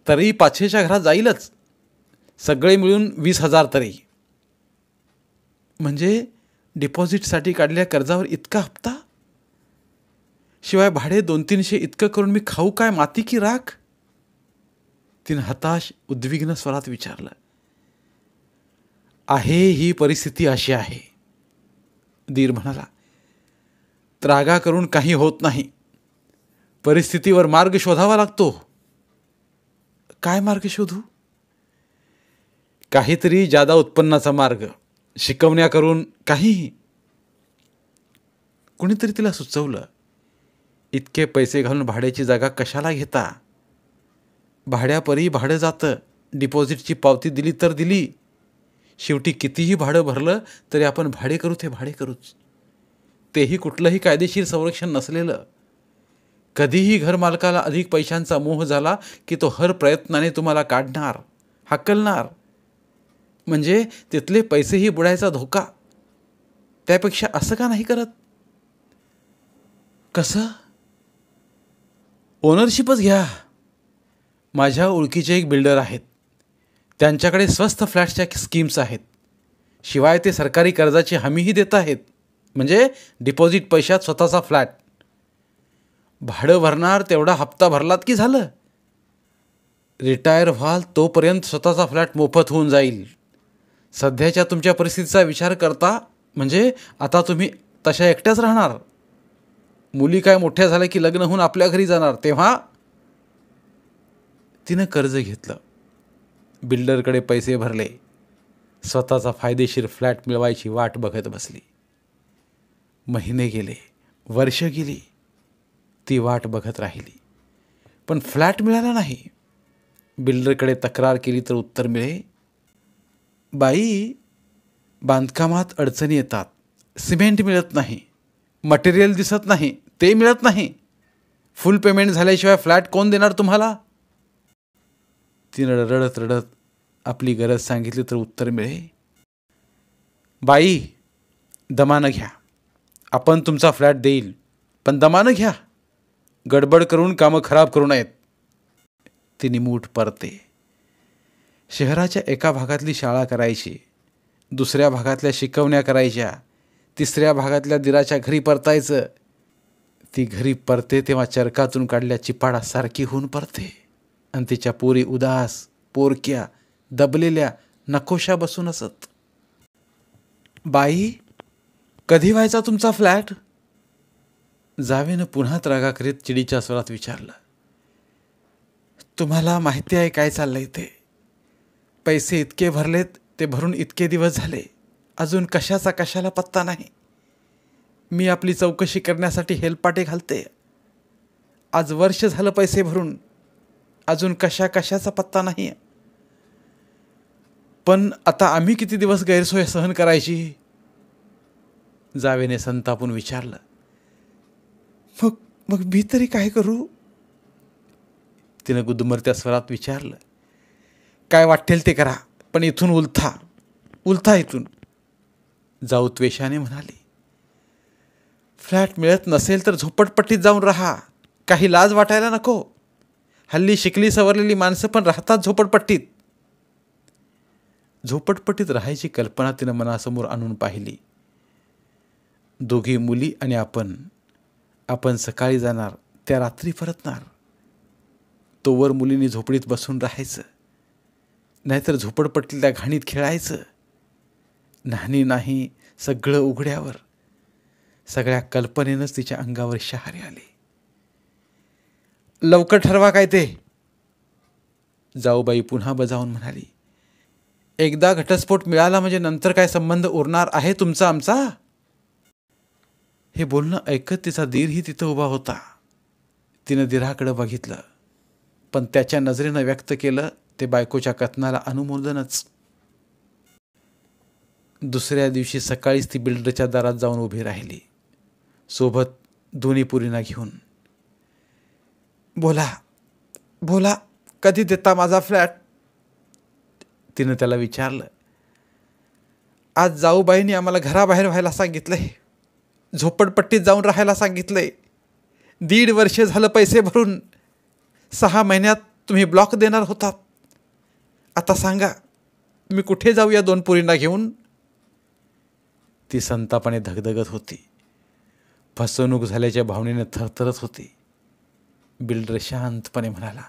तरी 500च्या घरात जाईलच, सगळे मिळून 20,000 तरी. म्हणजे डिपॉझिटसाठी काढलेल्या कर्जावर इतका हप्ता? शिवाय भाडे 200-300 इतकं करून मी खाऊ काय, माती की राख? तिनं हताश उद्विग्न स्वरात विचारलं. आहे, ही परिस्थिती अशी आहे, धीर म्हणाला. त्रागा करून काही होत नाही. परिस्थितीवर मार्ग शोधावा लागतो. काय मार्ग शोधू? काहीतरी जादा उत्पन्नाचा मार्ग, शिकवण्या करून, काहीही. कुणीतरी तिला सुचवलं, इतके पैसे घालून भाड्याची जागा कशाला घेता? भाड्यापरी भाडं जातं. डिपॉझिटची पावती दिली तर दिली. शेवटी कितीही भाडं भरलं तरी आपण भाडे करू ते भाडे करूच. तेही कुठलंही कायदेशीर संरक्षण नसलेलं. कधीही घरमालकाला अधिक पैशांचा मोह झाला की तो हर प्रयत्नाने तुम्हाला काढणार, हाकलणार. म्हणजे तिथले पैसेही बुडायचा धोका. त्यापेक्षा असं का नाही करत? कसं? ओनरशिपच घ्या. माझ्या ओळखीचे एक बिल्डर आहेत, त्यांच्याकडे स्वस्त फ्लॅटच्या स्कीम्स आहेत. शिवाय ते सरकारी कर्जाची हमीही देत आहेत. म्हणजे डिपॉझिट पैशात स्वतःचा फ्लॅट. भाडं भरणार तेवढा हप्ता भरलात की झालं. रिटायर व्हाल तोपर्यंत स्वतःचा फ्लॅट मोफत होऊन जाईल. सध्याच्या तुमच्या परिस्थितीचा विचार करता म्हणजे आता तुम्ही तशा एकट्याच राहणार. मुली काय मोठ्या झाल्या की लग्न होऊन आपल्या घरी जाणार, तेव्हा. तिनं कर्ज घेतलं, बिल्डरकडे पैसे भरले, स्वतःचा फायदेशीर फ्लॅट मिळवायची वाट बघत बसली. महिने गेले, वर्ष गेली, ती वाट बघत राहिली, पण फ्लॅट मिळाला नाही. बिल्डरकडे तक्रार केली तर उत्तर मिळे, बाई, बांधकामात अडचणी येतात, सिमेंट मिळत नाही, मटेरियल दिसत नाही, ते मिळत नाही, फुल पेमेंट झाल्याशिवाय फ्लॅट कोण देणार तुम्हाला? तिनं रडत रडत आपली गरज सांगितली तर उत्तर मिळे, बाई, दमानं घ्या, आपण तुमचा फ्लॅट देईल, पण दमानं घ्या, गडबड करून कामं खराब करू नयेत. ती निमूट परते. शहराच्या एका भागातली शाळा करायची, दुसऱ्या भागातल्या शिकवण्या करायच्या, तिसऱ्या भागातल्या दिराच्या घरी परतायचं. ती घरी परते तेव्हा चरकातून काढल्या चिपाडासारखी होऊन परते, आणि तिच्या पोरी उदास, पोरक्या, दबलेल्या, नकोशा बसून असत. बाई, कधी व्हायचा तुमचा फ्लॅट? जावेनं पुन्हा त्रागा करीत चिडीच्या स्वरात विचारलं. तुम्हाला माहिती आहे काय चाललंय ते? पैसे इतके भरलेत, ते भरून इतके दिवस झाले, अजून कशाचा कशाला पत्ता नाही. मी आपली चौकशी करण्यासाठी हेलपाटे घालते. आज वर्ष झालं पैसे भरून, अजून कशाचा पत्ता नाही. पण आता आम्ही किती दिवस गैरसोय सहन करायची? जावेने संतापून विचारलं. मग मी तरी काय करू? तिनं गुदमरत्या स्वरात विचारलं. काय वाटेल ते करा, पण इथून उलथा इथून. जाऊ त्वेषाने म्हणाली. फ्लॅट मिळत नसेल तर झोपडपट्टीत जाऊन राहा, काही लाज वाटायला नको. हल्ली शिकली सवरलेली माणसं पण राहतात झोपडपट्टीत. झोपडपट्टीत राहायची कल्पना तिनं मनासमोर आणून पाहिली. दोघी मुली आणि आपण सकाळी जाणार, त्या रात्री परतणार. तोवर मुलींनी झोपडीत बसून राहायचं, नाहीतर झोपडपट्टीतल्या घाणीत खेळायचं. नाही सगळं उघड्यावर. सगळ्या कल्पनेनंच तिच्या अंगावर शहारे आले. लवकर ठरवा काय ते, जाऊबाई पुन्हा बजावून म्हणाली. एकदा घटस्फोट मिळाला म्हणजे नंतर काय संबंध उरणार आहे तुमचा आमचा? हे बोलणं ऐकत तिचा दीरही तिथं उभा होता. तिनं दिराकडं बघितलं, पण त्याच्या नजरेनं व्यक्त केलं ते बायकोच्या कथनाला अनुमोदनच. दुसऱ्या दिवशी सकाळीच ती बिल्डरच्या दारात जाऊन उभी राहिली, सोबत दोन्ही पुरींना घेऊन. बोला, कधी देता माझा फ्लॅट? तिनं त्याला विचारलं. आज जाऊबाईंनी आम्हाला घराबाहेर व्हायला सांगितलंय, झोपडपट्टीत जाऊन राहायला सांगितलंय. 1.5 वर्ष झालं पैसे भरून. 6 महिन्यात तुम्ही ब्लॉक देणार होतात. आता सांगा, मी कुठे जाऊ या 2 पोरींना घेऊन? ती संतापाने धगधगत होती, फसवणूक झाल्याच्या भावनेने थरथरत होती. बिल्डर शांतपणे म्हणाला,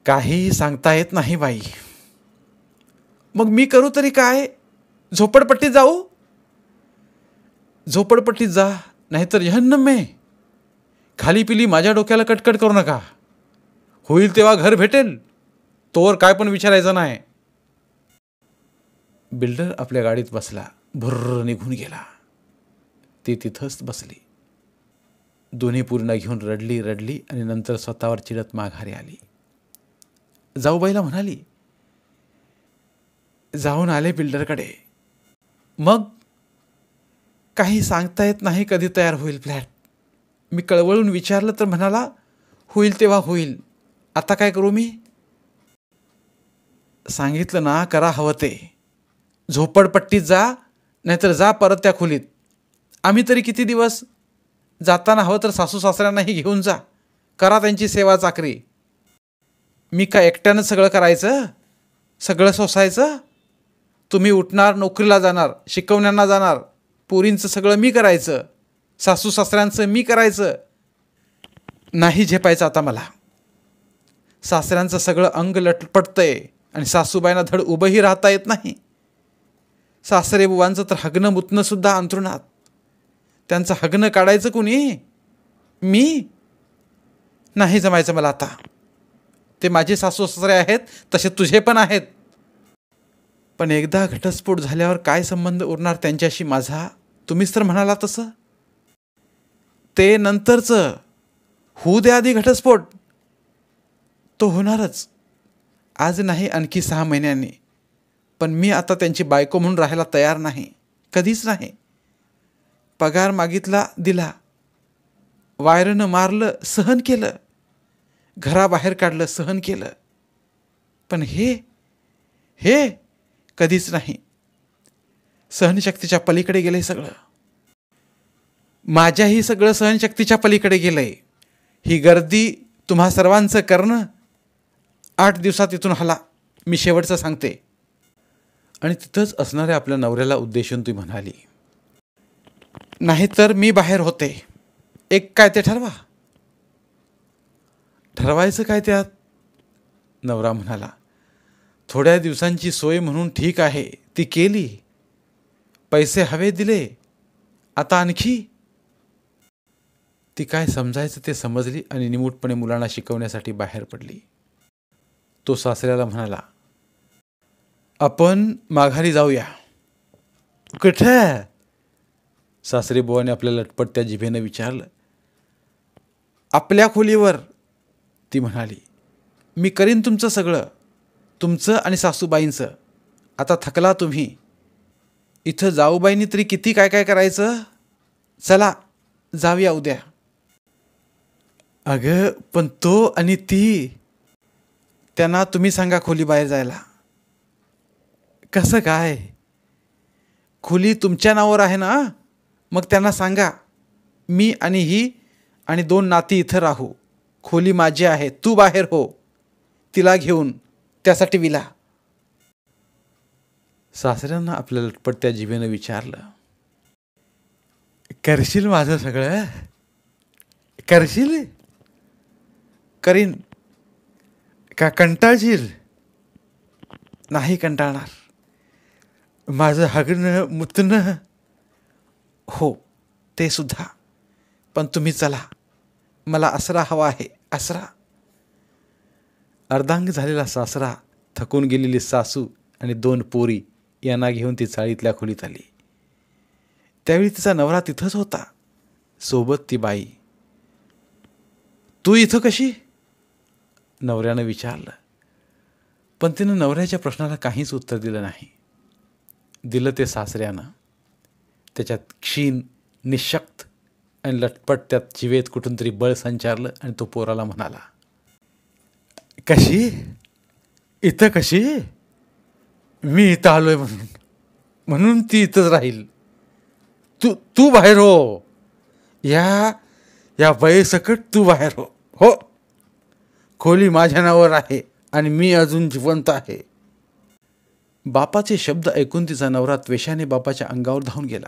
काहीही सांगता येत नाही बाई. मग मी करू तरी काय? झोपडपट्टीत जाऊ? झोपडपट्टीत जा, नाहीतर जहन्नम में. खाली पिली माझ्या डोक्याला कटकट करू नका. होईल तेव्हा घर भेटेल, तोवर काय पण विचारायचं नाही. बिल्डर आपल्या गाडीत बसला, भुर्र निघून गेला. ती तिथंच बसली. दोन्ही पूर्ण घेऊन रडली आणि नंतर स्वतःवर चिडत माघारी आली. जाऊबाईला म्हणाली, जाऊन आले बिल्डरकडे. मग काही सांगता येत नाही कधी तयार होईल फ्लॅट. मी कळवळून विचारलं तर म्हणाला, होईल तेव्हा होईल. आता काय करू मी? सांगितलं ना, करा हवं ते. झोपडपट्टीत जा, नाहीतर जा परत त्या खोलीत. आम्ही तरी किती दिवस? जाताना हवं तर सासू सासऱ्यांनाही घेऊन जा, करा त्यांची सेवा चाकरी. मी काय एकट्यानं सगळं करायचं? सगळं सोसायचं? तुम्ही उठणार, नोकरीला जाणार, शिकवण्यांना जाणार, पोरींचं सगळं मी करायचं, सासू सासऱ्यांचं मी करायचं. नाही झेपायचं आता मला. सासऱ्यांचं सगळं अंग लटपटतंय आणि सासूबाईंना धड उभंही राहता येत नाही. सासरे बुवांचं तर हगणं मुतणं सुद्धा अंथरुणात. त्यांचं हगणं काढायचं कुणी? मी? नाही जमायचं मला आता. ते माझे सासू सासरे आहेत, तसे तुझे पण आहेत. पण एकदा घटस्फोट झाल्यावर काय संबंध उरणार त्यांच्याशी माझा? तुम्हीच तर म्हणाला तसं. ते नंतरचं, होऊ दे आधी घटस्फोट. तो होणारच, आज नाही आणखी 6 महिन्यांनी. पण मी आता त्यांची बायको म्हणून राहायला तयार नाही, कधीच नाही. पगार मागितला दिला, वायरनं मारलं सहन केलं, घराबाहेर काढलं सहन केलं. पण हे कधीच नाही. सहनशक्तीच्या पलीकडे गेलंय सगळं. माझ्याही सगळं सहनशक्तीच्या पलीकडे गेलंय. ही गर्दी तुम्हा सर्वांचं करणं. 8 दिवसात इथून हला, मी शेवटचं सांगते. आणि तिथंच असणाऱ्या आपल्या नवऱ्याला उद्देशून ती म्हणाली, नाहीतर मी बाहेर होते. एक काय ते ठरवा. ठरवायचं काय त्यात? नवरा म्हणाला, थोड्या दिवसांची सोय म्हणून ठीक आहे, ती केली. पैसे हवे दिले, आता आणखी? ती काय समजायचं ते समजली आणि निमूटपणे मुलांना शिकवण्यासाठी बाहेर पडली. तो सासऱ्याला म्हणाला, आपण माघारी जाऊया. कुठे? सासरे बुवाने आपल्या लटपटत्या जिभेनं विचारलं. आपल्या खोलीवर. ती म्हणाली, मी करीन तुमचं सगळं, तुमचं आणि सासूबाईंचं. आता थकला तुम्ही. इथं जाऊबाईंनी तरी किती काय काय करायचं. चला जाऊया उद्या. अगं पण तो आणि ती, त्यांना तुम्ही सांगा खोली बाहेर जायला. कसं काय? खोली तुमच्या नावावर आहे ना, मग त्यांना सांगा, मी आणि ही आणि 2 नाती इथं राहू. खोली माझी आहे, तू बाहेर हो तिला घेऊन, त्यासाठी विला. सासऱ्यांना आपल्या लटपटत्या जिभेनं विचारलं, करशील माझं सगळं? करशील? करीन. का कंटाळशील? नाही कंटाळणार. माझं हगणं मुतणं? हो ते सुद्धा. पण तुम्ही चला, मला आसरा हवा आहे, आसरा. अर्धांग झालेला सासरा, थकून गेलेली सासू आणि 2 पोरी यांना घेऊन ती चाळीतल्या खोलीत आली. त्यावेळी तिचा नवरा तिथंच होता, सोबत ती बाई. तू इथं कशी? नवऱ्यानं विचारलं. पण तिनं नवऱ्याच्या प्रश्नाला काहीच उत्तर दिलं नाही. दिलं ते सासऱ्यानं. त्याच्यात क्षीण, निशक्त आणि लटपट त्यात जिवेत कुठून तरी बळ संचारलं आणि तो पोराला म्हणाला, कशी? इथं कशी? मी इथं आलोय म्हणून ती इथंच राहील. तू बाहेर हो. या वयेसकट तू बाहेर हो. हो, खोली माझ्या नावावर आहे आणि मी अजून जिवंत आहे. बापाचे शब्द ऐकून तिचा नवरा त्वेषाने बापाच्या अंगावर धावून गेला.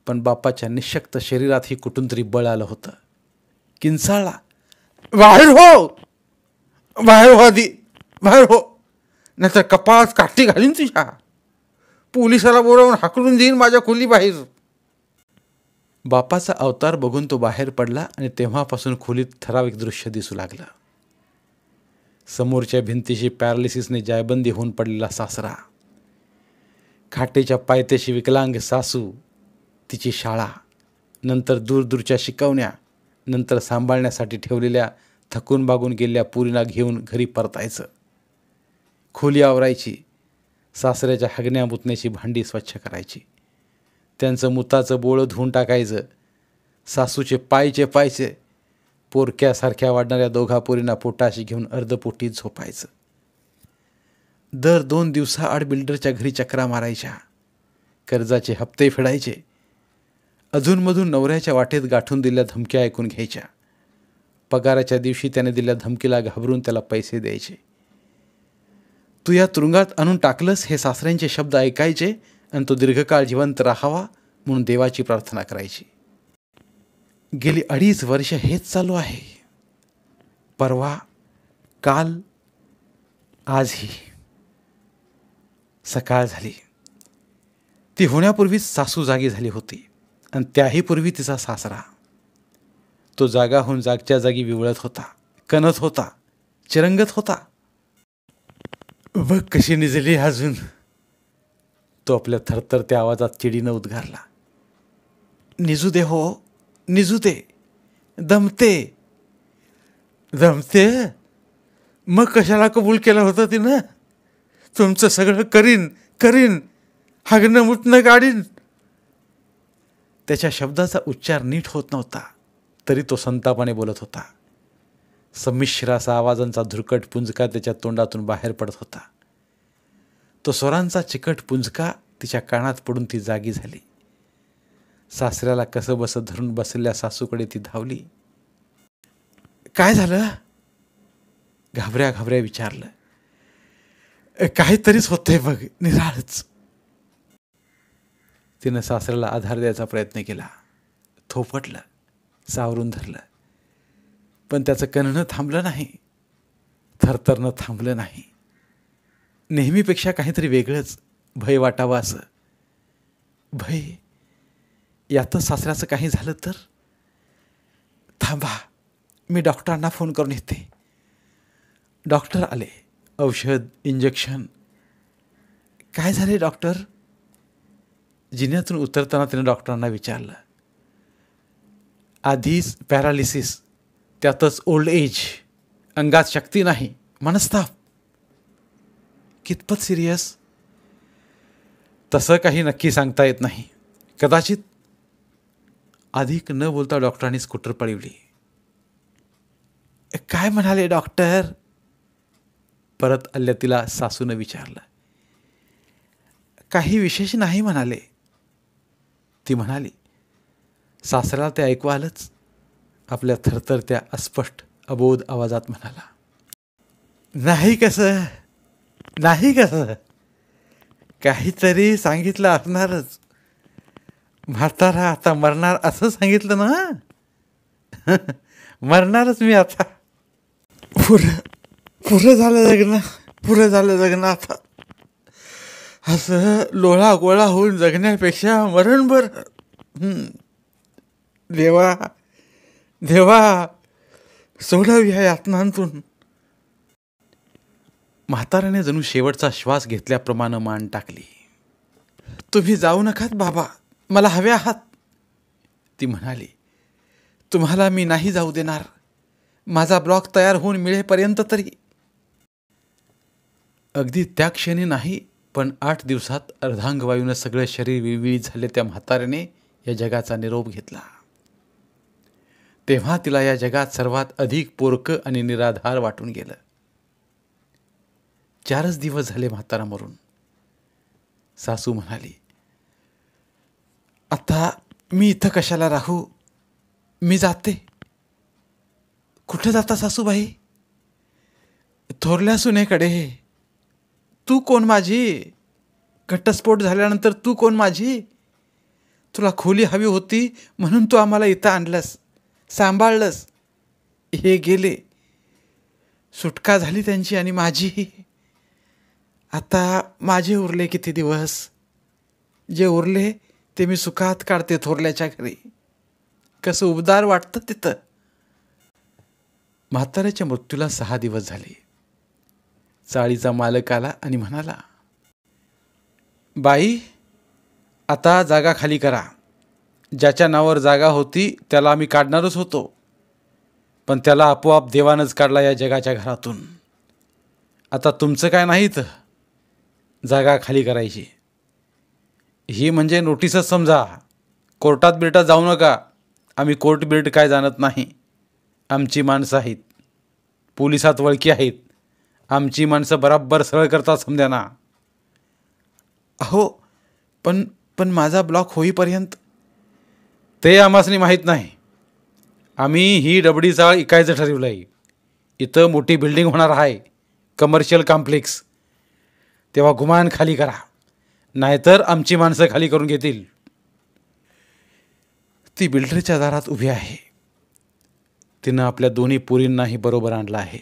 पण बापाच्या निशक्त शरीरातही कुठून तरी बळ आलं होतं. किंचाळला, बाहेर हो, बाहेर हो, आधी बाहेर हो, नाहीतर कपाळात काठी घालीन तुझ्या. पोलिसाला बोलावून हाकलून देईन माझ्या खोली बाहेर. बापाचा अवतार बघून तो बाहेर पडला आणि तेव्हापासून खोलीत ठराविक दृश्य दिसू लागलं. समोरच्या भिंतीशी पॅरालिसिसने जायबंदी होऊन पडलेला सासरा, खाटेच्या पायथ्याशी विकलांग सासू, तिची शाळा, नंतर दूरदूरच्या शिकवण्या, नंतर सांभाळण्यासाठी ठेवलेल्या थकून बागून गेलेल्या पुरीला घेऊन घरी परतायचं. खोली आवरायची, सासऱ्याच्या हगण्या मुतण्याची भांडी स्वच्छ करायची, त्यांचं मुताचं बोळं धुवून टाकायचं, सासूचे पायचे पोरक्यासारख्या वाढणाऱ्या 2 पोरींना पोटाशी घेऊन अर्धपोटी झोपायचं. दर 2 दिवसाआड बिल्डरच्या घरी चक्रा मारायच्या, कर्जाचे हप्ते फेडायचे, अधूनमधून नवऱ्याच्या वाटेत गाठून दिलेल्या धमक्या ऐकून घ्यायच्या. पगाराच्या दिवशी त्याने दिलेल्या धमकीला घाबरून त्याला पैसे द्यायचे. तू या तुरुंगात आणून टाकलंस हे सासऱ्यांचे शब्द ऐकायचे आणि तो दीर्घकाळ जिवंत राहावा म्हणून देवाची प्रार्थना करायची. गेली 2.5 वर्ष हेच चालू आहे. परवा, काल, आजही. सकाळ झाली. ती होण्यापूर्वीच सासू जागी झाली होती आणि त्याही पूर्वी तिचा सासरा. तो जागा होऊन जागच्या जागी विवळत होता, कणत होता, चिरंगत होता. बघ कशी निजली अजून, तो आपल्या थरथरत्या आवाजात चिडीनं उद्गारला. निजू दे हो, निजू दे. दमते. मग कशाला कबूल केलं होतं तिनं? तुमचं सगळं करीन, हागणं मुतणं काढीन. त्याच्या शब्दाचा उच्चार नीट होत नव्हता, तरी तो संतापाने बोलत होता. संमिश्र असा आवाजांचा धुरकट पुंजका त्याच्या तोंडातून बाहेर पडत होता. तो स्वरांचा चिकट पुंजका तिच्या कानात पडून ती जागी झाली. सासऱ्याला कसं बसं धरून बसलेल्या सासूकडे ती धावली. काय झालं? घाबऱ्या विचारलं. काहीतरीच होतंय बघ, निराळच. तिनं सासऱ्याला आधार द्यायचा प्रयत्न केला. थोपटलं, सावरून धरलं, पण त्याचं कणणं थांबलं नाही, थरथरणं थांबलं नाही. नेहमीपेक्षा काहीतरी वेगळंच, भय वाटावं असं. भय, यातच सासऱ्याचं काही झालं तर? थांबा, मी डॉक्टरांना फोन करून येते. डॉक्टर आले. औषध, इंजेक्शन. काय झाले डॉक्टर? जिन्यातून उतरताना तिने डॉक्टरांना विचारलं. आधीच पॅरालिसिस, त्यातच ओल्ड एज, अंगात शक्ती नाही, मनस्ताप. कितपत सिरियस? तसं काही नक्की सांगता येत नाही, कदाचित. अधिक न बोलता डॉक्टरांनी स्कूटर पळवली. काय म्हणाले डॉक्टर? परत आल्या तिला सासूनं विचारलं. काही विशेष नाही म्हणाले. ती म्हणाली, सासऱ्याला ते ऐकू आलंच. आपल्या थरथरत्या अस्पष्ट अबोध आवाजात म्हणाला, नाही कसं, नाही कसं, काहीतरी सांगितलं असणारच. म्हातारा आता मरणार असं सांगितलं ना. मरणारच मी आता. पुरं झालं जगणं, पुरं झालं जगणं आता. असं लोळा गोळा होऊन जगण्यापेक्षा मरण बरं. देवा देवा, सोडव या यातनांतून. म्हाताऱ्याने जणू शेवटचा श्वास घेतल्याप्रमाणे मान टाकली. तुम्ही जाऊ नकात बाबा, मला हवे आहात, ती म्हणाली. तुम्हाला मी नाही जाऊ देणार, माझा ब्लॉक तयार होऊन मिळेपर्यंत तरी. अगदी त्या क्षणी नाही, पण 8 दिवसात अर्धांगवायूनं सगळं शरीर विळविळीत झाले त्या म्हाताऱ्याने या जगाचा निरोप घेतला. तेव्हा तिला या जगात सर्वात अधिक पोरकं आणि निराधार वाटून गेलं. 4च दिवस झाले म्हातारा मरून. सासू म्हणाली, आता मी इथं कशाला राहू, मी जाते. कुठं जाता सासूबाई? थोरल्या सुनेकडे. तू कोण माझी? घटस्फोट झाल्यानंतर तू कोण माझी? तुला खोली हवी होती म्हणून तू आम्हाला इथं आणलंस, सांभाळलंस. हे गेले, सुटका झाली त्यांची आणि माझी. आता माझे उरले किती दिवस? जे उरले ते मी सुखात काढते थोरल्याच्या घरी. कसं उबदार वाटतं तिथं. म्हाताऱ्याच्या मृत्यूला 6 दिवस झाले. चाळीचा मालक आला आणि म्हणाला, बाई, आता जागा खाली करा. ज्याच्या नावावर जागा होती त्याला आम्ही काढणारच होतो, पण त्याला आपोआप देवानच काढला या जगाच्या घरातून. आता तुमचं काय नाही तर जागा खाली करायची. ही म्हणजे नोटीसच समजा. कोर्टात बिर्टात जाऊ नका. आम्ही कोर्ट बिर्ट काय जाणत नाही. आमची माणसं आहेत, पोलिसात वळखी आहेत. आमची माणसं बराबर सरळ करतात समजा. अहो, पण माझा ब्लॉक होईपर्यंत? ते आम्हासनी माहीत नाही. आम्ही ही डबडी चाळ इकायचं ठरवलं आहे. इथं मोठी बिल्डिंग होणार आहे, कमर्शियल कॉम्प्लेक्स. तेव्हा गुमान खाली करा, नाहीतर आमची माणसं खाली करून घेतील. ती बिल्डरच्या दारात उभी आहे. तिनं आपल्या दोन्ही पोरींनाही बरोबर आणलं आहे.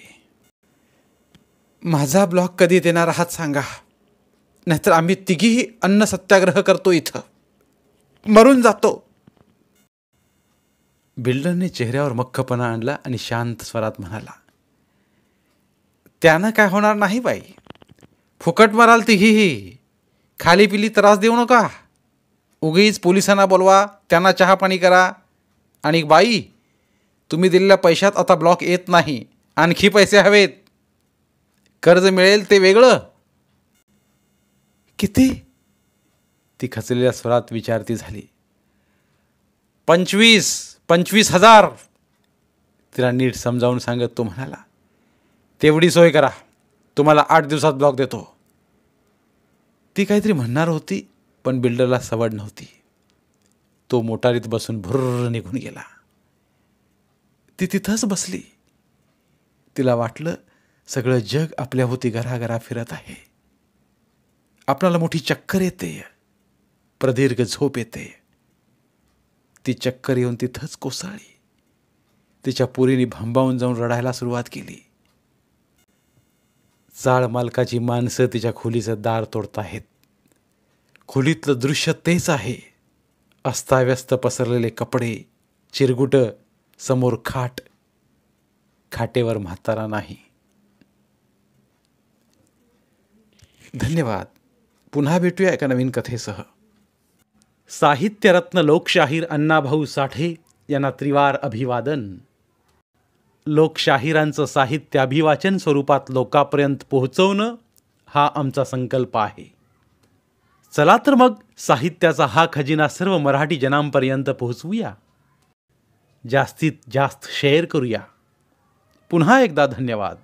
माझा ब्लॉक कधी देणार आहात सांगा, नाहीतर आम्ही तिघीही अन्न सत्याग्रह करतो, इथं मरून जातो. बिल्डरने चेहऱ्यावर मख्खपणा आणला आणि शांत स्वरात म्हणाला, त्यानं काय होणार नाही बाई. फुकट मराल तिघीही. खाली पिली त्रास देऊ नका. उगीच पोलिसांना बोलवा, त्यांना चहा पाणी करा. आणि बाई, तुम्ही दिलेल्या पैशात आता ब्लॉक येत नाही, आणखी पैसे हवेत. कर्ज मिळेल ते वेगळं. किती? ती खचलेल्या स्वरात विचारती झाली. 25,000. तिला नीट समजावून सांगत तो म्हणाला, तेवढी सोय करा, तुम्हाला 8 दिवसात ब्लॉक देतो. ती काहीतरी म्हणणार होती, पण बिल्डरला सवड नव्हती. तो मोटारीत बसून भुर्र निघून गेला. ती तिथंच बसली. तिला वाटलं सगळं जग आपल्याभोवती घराघरा फिरत आहे. आपल्याला मोठी चक्कर येते, प्रदीर्घ झोप येते. ती चक्कर येऊन तिथंच कोसळली. तिच्या पोरीने भांबावून जाऊन रडायला सुरुवात केली. चाळ मालकाची माणसं तिच्या खोलीचं दार तोडताहेत. खोलीतलं दृश्य तेच आहे. अस्ताव्यस्त पसरलेले कपडे, चिरगुटं, समोर खाट, खाटेवर म्हातारा नाही. धन्यवाद. पुन्हा भेटूया एका नवीन कथेसह. साहित्यरत्न लोकशाहीर अण्णाभाऊ साठे यांना त्रिवार अभिवादन. लोकशाहिरांचं साहित्य अभिवाचन स्वरूपात लोकांपर्यंत पोहोचवणं हा आमचा संकल्प आहे. चला तर मग साहित्याचा हा खजिना सर्व मराठी जनांपर्यंत पोहोचवूया. जास्तीत जास्त शेअर करूया. पुन्हा एकदा धन्यवाद.